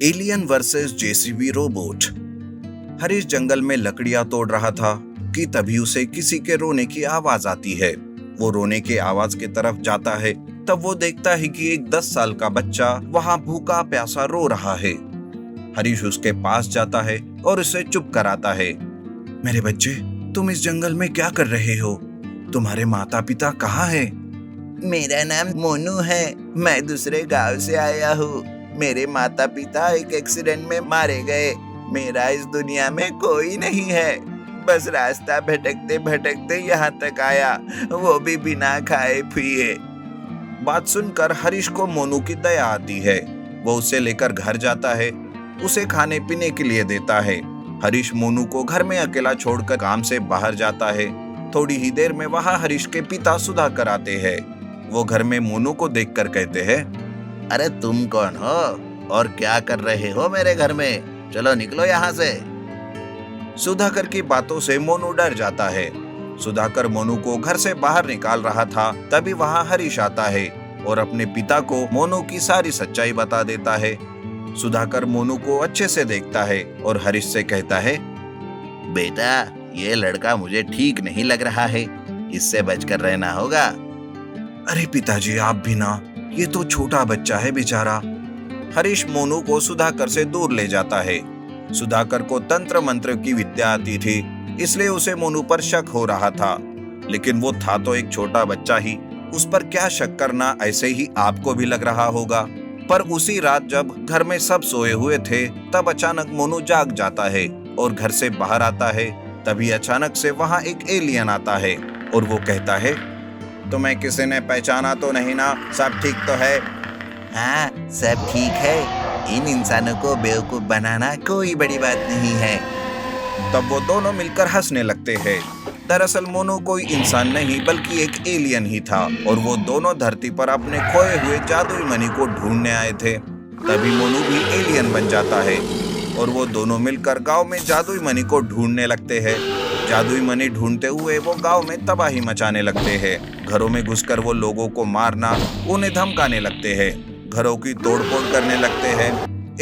Alien versus JCB robot. Harish जंगल में लकड़ियां तोड़ रहा था कि तभी उसे किसी के रोने की आवाज आती है। वो रोने की आवाज की तरफ जाता है, तब वो देखता है कि एक 10 साल का बच्चा वहां भूखा प्यासा रो रहा है। हरीश उसके पास जाता है और उसे चुप कराता है। मेरे बच्चे, तुम इस जंगल में क्या कर रहे हो? तुम्हारे माता पिता कहाँ हैं? मेरा नाम मोनू है। मैं दूसरे गांव से आया हूँ। मेरे माता पिता एक एक्सीडेंट में मारे गए। मेरा इस दुनिया में कोई नहीं है। बस रास्ता भटकते भटकते यहाँ तक आया, वो भी बिना खाए पिए। बात सुनकर हरीश को मोनू की दया आती है। वो उसे लेकर घर जाता है, उसे खाने पीने के लिए देता है। हरीश मोनू को घर में अकेला छोड़कर काम से बाहर जाता है। थोड़ी ही देर में वहां हरीश के पिता सुधाकर आते हैं। वो घर में मोनू को देखकर कहते हैं, अरे तुम कौन हो और क्या कर रहे हो मेरे घर में? चलो निकलो यहाँ से। सुधाकर की बातों से मोनू डर जाता है। सुधाकर मोनू को घर से बाहर निकाल रहा था, तभी वहां हरीश आता है और अपने पिता को मोनू की सारी सच्चाई बता देता है। सुधाकर मोनू को अच्छे से देखता है और हरीश से कहता है, बेटा, ये लड़का मुझे ठीक नहीं लग रहा है। इससे बचकर रहना होगा। अरे पिताजी, आप भी ना, ये तो छोटा बच्चा है बेचारा। हरीश मोनू को सुधाकर से दूर ले जाता है। सुधाकर को तंत्र मंत्र की विद्या आती थी, इसलिए उसे मोनू पर शक हो रहा था। लेकिन वो था तो एक छोटा बच्चा ही, उस पर क्या शक करना, ऐसे ही आपको भी लग रहा होगा। पर उसी रात जब घर में सब सोए हुए थे, तब अचानक मोनू जाग जाता है और घर से बाहर आता है। तभी अचानक से वहां एक एलियन आता है और वो कहता है, तुम्हें किसी ने पहचाना तो नहीं ना? सब ठीक तो है? हाँ, सब ठीक है। इन इंसानों को बेवकूफ बनाना कोई बड़ी बात नहीं है। तब वो दोनों मिलकर हंसने लगते हैं। दरअसल मोनू कोई इंसान नहीं बल्कि एक एलियन ही था और वो दोनों धरती पर अपने खोए हुए जादुई मणि को ढूंढने आए थे। तभी मोनू भी एलियन बन जाता है और वो दोनों मिलकर गांव में जादुई मणि को ढूंढने लगते हैं। जादुई मणि ढूंढते हुए वो गांव में तबाही मचाने लगते हैं। घरों में घुसकर वो लोगों को मारना, उन्हें धमकाने लगते हैं, घरों की तोड़फोड़ करने लगते हैं।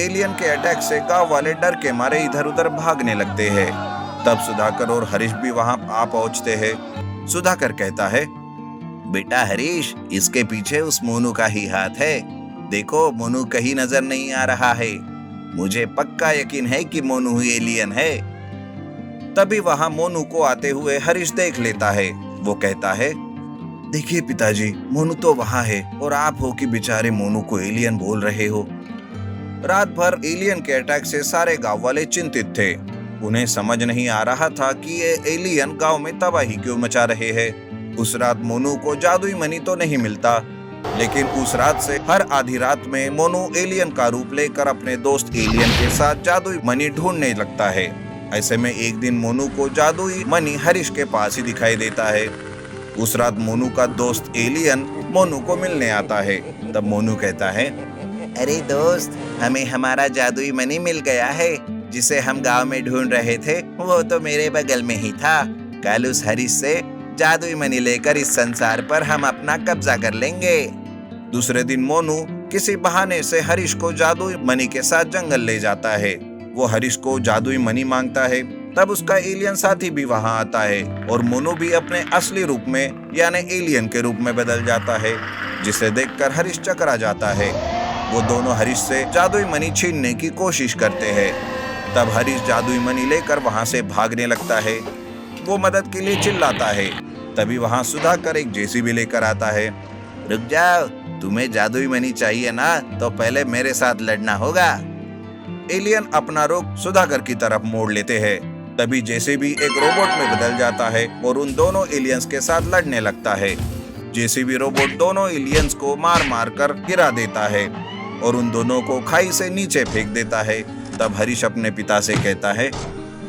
एलियन के अटैक से गांव वाले डर के मारे इधर उधर भागने लगते हैं। तब सुधाकर और हरीश भी वहां आ पहुंचते हैं। सुधाकर कहता है, बेटा हरीश, इसके पीछे उस मोनू का ही हाथ है। देखो, मोनू कहीं नजर नहीं आ रहा है। मुझे पक्का यकीन है कि मोनू ही एलियन है। तभी वहां मोनू को आते हुए हरीश देख लेता है। वो कहता है, देखिए पिताजी, मोनू तो वहां है और आप हो कि बेचारे मोनू को एलियन बोल रहे हो। रात भर एलियन के अटैक से सारे गांव वाले चिंतित थे। उन्हें समझ नहीं आ रहा था कि ये एलियन गांव में तबाही क्यों मचा रहे हैं। उस रात मोनू को जादुई मणि तो नहीं मिलता, लेकिन उस रात से हर आधी रात में मोनू एलियन का रूप लेकर अपने दोस्त एलियन के साथ जादुई मणि ढूंढने लगता है। ऐसे में एक दिन मोनू को जादुई मणि हरीश के पास ही दिखाई देता है। उस रात मोनू का दोस्त एलियन मोनू को मिलने आता है। तब मोनू कहता है, अरे दोस्त, हमें हमारा जादुई मणि मिल गया है। जिसे हम गांव में ढूंढ रहे थे वो तो मेरे बगल में ही था। कल उस हरीश से जादुई मणि लेकर इस संसार पर हम अपना कब्जा कर लेंगे। दूसरे दिन मोनू किसी बहाने से हरीश को जादुई मणि के साथ जंगल ले जाता है। वो हरीश को जादुई मणि मांगता है। तब उसका एलियन साथी भी वहां आता है और मोनू भी अपने असली रूप में यानी एलियन के रूप में बदल जाता है, जिसे देखकर हरीश चकरा जाता है। वो दोनों हरीश से जादुई मणि छीनने की कोशिश करते हैं। तब हरीश जादुई मणि लेकर वहां से भागने लगता है। वो मदद के लिए चिल्लाता है। तभी वहां सुधाकर एक जेसीबी लेकर आता है। रुक जाओ, तुम्हें जादुई मणि चाहिए ना, तो पहले मेरे साथ लड़ना होगा। एलियन अपना रुख सुधाकर की तरफ मोड़ लेते हैं। तभी जेसीबी एक रोबोट में बदल जाता है और उन दोनों एलियंस के साथ लड़ने लगता है। जेसीबी रोबोट दोनों एलियंस को मार मार कर गिरा देता है और उन दोनों को खाई से नीचे फेंक देता है। तब हरीश अपने पिता से कहता है,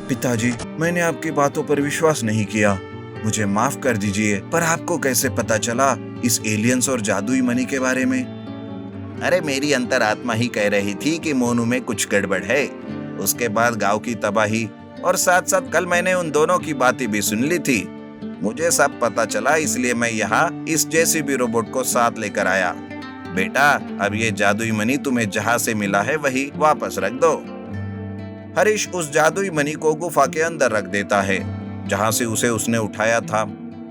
पिताजी, मैंने आपकी बातों पर विश्वास नहीं किया, मुझे माफ कर दीजिए। पर आपको कैसे पता चला इस एलियंस और जादुई मणि के बारे में? अरे, मेरी अंतरात्मा ही कह रही थी कि मोनू में कुछ गड़बड़ है। उसके बाद गांव की तबाही और साथ साथ कल मैंने उन दोनों की बातें भी सुन ली थी। मुझे सब पता चला, इसलिए मैं यहाँ इस जेसीबी रोबोट को साथ लेकर आया। बेटा, अब ये जादुई मनी तुम्हें जहाँ से मिला है वही वापस रख दो। हरीश उस जादुई मनी को गुफा के अंदर रख देता है जहाँ से उसने उठाया था।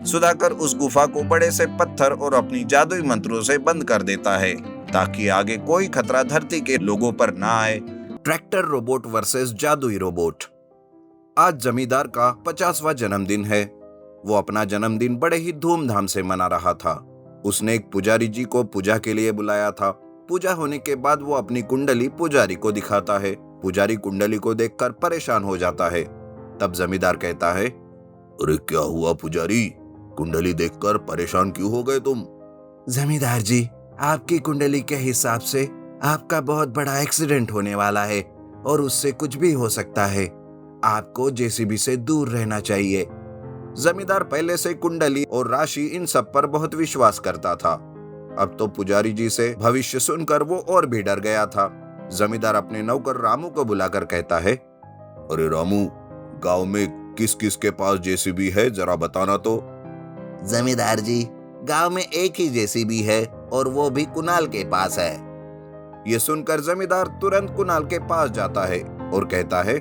सुधाकर उस गुफा को बड़े से पत्थर और अपनी जादुई मंत्रों से बंद कर देता है ताकि आगे कोई खतरा धरती के लोगों पर ना आए। ट्रैक्टर रोबोट वर्सेस जादुई रोबोट। आज जमींदार का 50वां जन्मदिन है। वो अपना जन्मदिन बड़े ही धूमधाम से मना रहा था। उसने एक पुजारी जी को पूजा के लिए बुलाया था। पूजा होने के बाद वो अपनी कुंडली पुजारी को दिखाता है। पुजारी कुंडली को देखकर परेशान हो जाता है। तब जमींदार कहता है, अरे क्या हुआ पुजारी, कुंडली देखकर परेशान क्यों हो गए तुम? जमींदार जी, आपकी कुंडली के हिसाब से आपका बहुत बड़ा एक्सीडेंट होने वाला है और उससे कुछ भी हो सकता है। आपको जेसीबी से दूर रहना चाहिए। जमींदार पहले से कुंडली और राशि इन सब पर बहुत विश्वास करता था। अब तो पुजारी जी से भविष्य सुनकर वो और भी डर गया था। जमींदार अपने नौकर रामू को बुलाकर कहता है, अरे रामू, गांव में किस किस के पास जेसीबी है, जरा बताना तो। जमींदार जी, गांव में एक ही जेसीबी है और वो भी कुणाल के पास है। ये सुनकर जमींदार तुरंत कुणाल के पास जाता है और कहता है,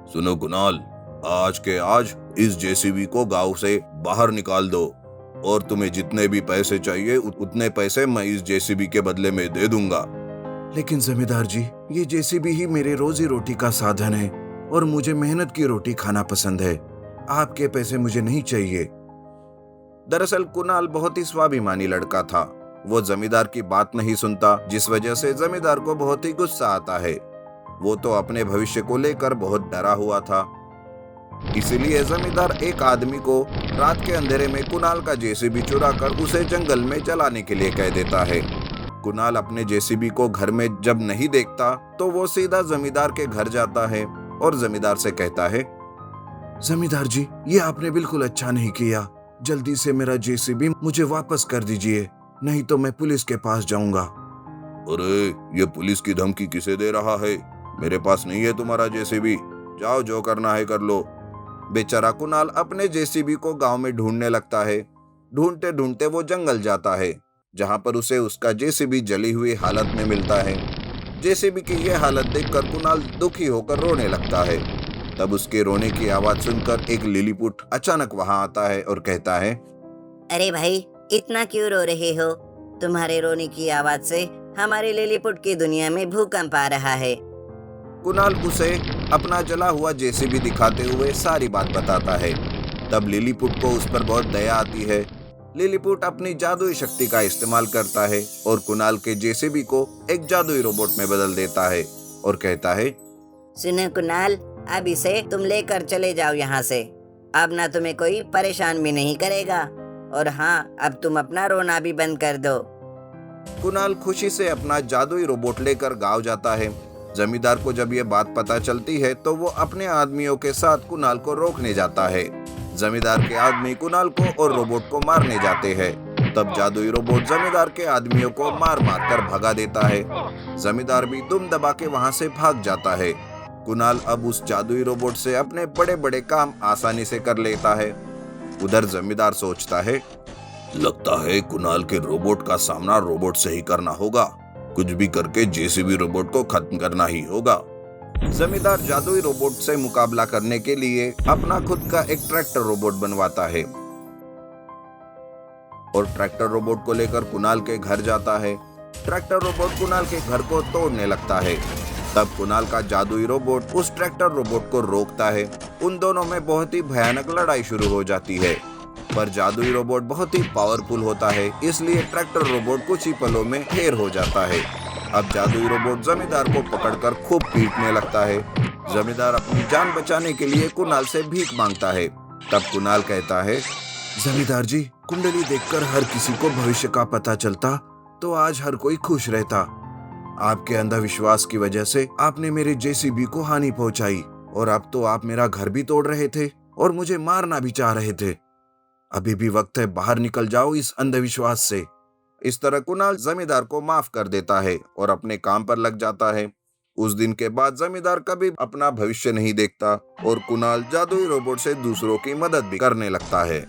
सुनो कुणाल, आज के आज इस जेसीबी को गांव से बाहर निकाल दो और तुम्हें जितने भी पैसे चाहिए उतने पैसे मैं इस जेसीबी के बदले में दे दूंगा। लेकिन जमींदार जी, ये जेसीबी ही मेरे रोजी रोटी का साधन है और मुझे मेहनत की रोटी खाना पसंद है। आपके पैसे मुझे नहीं चाहिए। दरअसल कुणाल बहुत ही स्वाभिमानी लड़का था। वो जमींदार की बात नहीं सुनता, जिस वजह से जमींदार को बहुत ही गुस्सा आता है। वो तो अपने भविष्य को लेकर बहुत डरा हुआ था। इसीलिए जमींदार एक आदमी को रात के अंधेरे में कुणाल का जेसीबी चुराकर उसे जंगल में जलाने के लिए कह देता है। कुणाल अपने जेसीबी को घर में जब नहीं देखता तो वो सीधा जमींदार के घर जाता है और जमींदार से कहता है, जमींदार जी, ये आपने बिल्कुल अच्छा नहीं किया। जल्दी से मेरा जेसीबी मुझे वापस कर दीजिए, नहीं तो मैं पुलिस के पास जाऊंगा। अरे, ये पुलिस की धमकी किसे दे रहा है? मेरे पास नहीं है तुम्हारा जेसीबी, जाओ जो करना है कर लो। बेचारा कुणाल अपने जेसीबी को गांव में ढूंढने लगता है। ढूंढते ढूंढते वो जंगल जाता है जहां पर उसे उसका जेसीबी जली हुई हालत में मिलता है। जेसीबी की यह हालत देखकर कुणाल दुखी होकर रोने लगता है। तब उसके रोने की आवाज सुनकर एक लिलीपुट अचानक वहां आता है और कहता है, अरे भाई, इतना क्यों रो रहे हो? तुम्हारे रोने की आवाज से हमारे लिलीपुट की दुनिया में भूकंप आ रहा है। कुणाल उसे अपना जला हुआ जेसीबी दिखाते हुए सारी बात बताता है। तब लिलीपुट को उस पर बहुत दया आती है। लिलीपुट अपनी जादुई शक्ति का इस्तेमाल करता है और कुणाल के जेसीबी को एक जादुई रोबोट में बदल देता है और कहता है, सुनो कुणाल, अब इसे तुम लेकर चले जाओ यहाँ से। अब ना तुम्हें कोई परेशान भी नहीं करेगा और हाँ, अब तुम अपना रोना भी बंद कर दो। कुणाल खुशी से अपना जादुई रोबोट लेकर गांव जाता है। जमींदार को जब ये बात पता चलती है तो वो अपने आदमियों के साथ कुणाल को रोकने जाता है। जमींदार के आदमी कुणाल को और रोबोट को मारने जाते हैं। तब जादुई रोबोट जमींदार के आदमियों को मार मार कर भगा देता है। जमींदार भी दुम दबा के वहां से भाग जाता है। कुणाल अब उस जादुई रोबोट से अपने बड़े बड़े काम आसानी से कर लेता है। उधर जमींदार सोचता है, लगता है कुणाल के रोबोट का सामना रोबोट से ही करना होगा। कुछ भी करके जेसीबी रोबोट को खत्म करना ही होगा। जमींदार जादुई रोबोट से मुकाबला करने के लिए अपना खुद का एक ट्रैक्टर रोबोट बनवाता है और ट्रैक्टर रोबोट को लेकर कुणाल के घर जाता है। ट्रैक्टर रोबोट कुणाल के घर को तोड़ने लगता है। तब कुणाल का जादुई रोबोट उस ट्रैक्टर रोबोट को रोकता है। उन दोनों में बहुत ही भयानक लड़ाई शुरू हो जाती है, पर जादुई रोबोट बहुत ही पावरफुल होता है, इसलिए ट्रैक्टर रोबोट कुछ ही पलों में ढेर हो जाता है। अब जादुई रोबोट जमींदार को पकड़कर खूब पीटने लगता है। जमींदार अपनी जान बचाने के लिए कुणाल से भीख मांगता है। तब कुणाल कहता है, जमींदार जी, कुंडली देखकर हर किसी को भविष्य का पता चलता तो आज हर कोई खुश रहता। आपके अंधविश्वास की वजह से आपने मेरे जेसीबी को हानि पहुंचाई और अब तो आप मेरा घर भी तोड़ रहे थे और मुझे मारना भी चाह रहे थे। अभी भी वक्त है, बाहर निकल जाओ इस अंधविश्वास से। इस तरह कुणाल जमींदार को माफ कर देता है और अपने काम पर लग जाता है। उस दिन के बाद जमींदार कभी अपना भविष्य नहीं देखता और कुणाल जादुई रोबोट से दूसरों की मदद भी करने लगता है।